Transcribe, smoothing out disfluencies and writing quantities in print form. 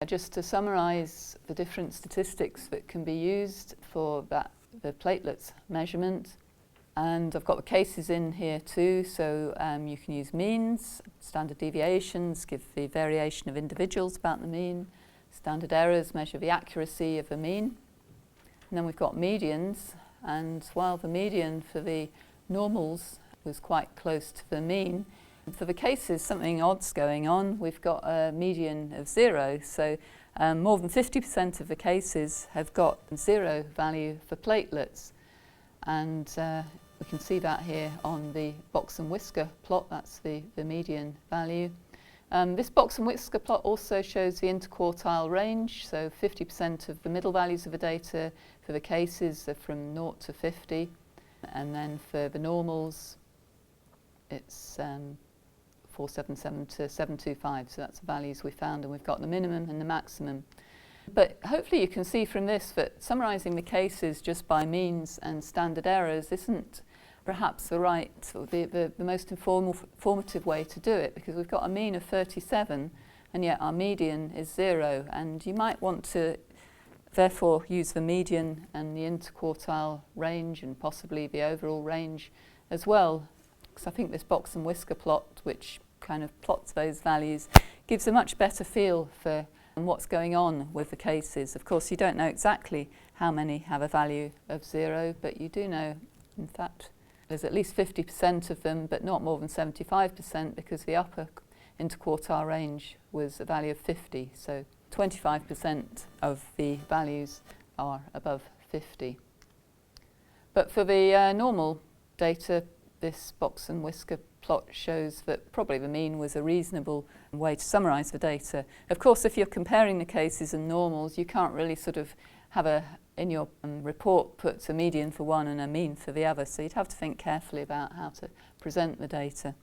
Just to summarise the different statistics that can be used for the platelets measurement. And I've got the cases in here too, so you can use means, standard deviations, give the variation of individuals about the mean, standard errors measure the accuracy of the mean. And then we've got medians, and while the median for the normals was quite close to the mean, for the cases something odd's going on. We've got a median of 0, so more than 50% of the cases have got 0 value for platelets. And we can see that here on the box and whisker plot. That's the median value. This box and whisker plot also shows the interquartile range, so 50% of the middle values of the data for the cases are from 0 to 50, and then for the normals it's 477 to 725, so that's the values we found, and we've got the minimum and the maximum. But hopefully you can see from this that summarising the cases just by means and standard errors isn't perhaps the right, or the most informative way to do it, because we've got a mean of 37 and yet our median is 0, and you might want to therefore use the median and the interquartile range and possibly the overall range as well, because I think this box and whisker plot, which kind of plots those values, gives a much better feel for what's going on with the cases. Of course, you don't know exactly how many have a value of 0, but you do know, in fact, there's at least 50% of them, but not more than 75%, because the upper interquartile range was a value of 50, so 25% of the values are above 50. But for the normal data, this box and whisker plot shows that probably the mean was a reasonable way to summarise the data. Of course, if you're comparing the cases and normals, you can't really sort of have in your report put a median for one and a mean for the other, so you'd have to think carefully about how to present the data.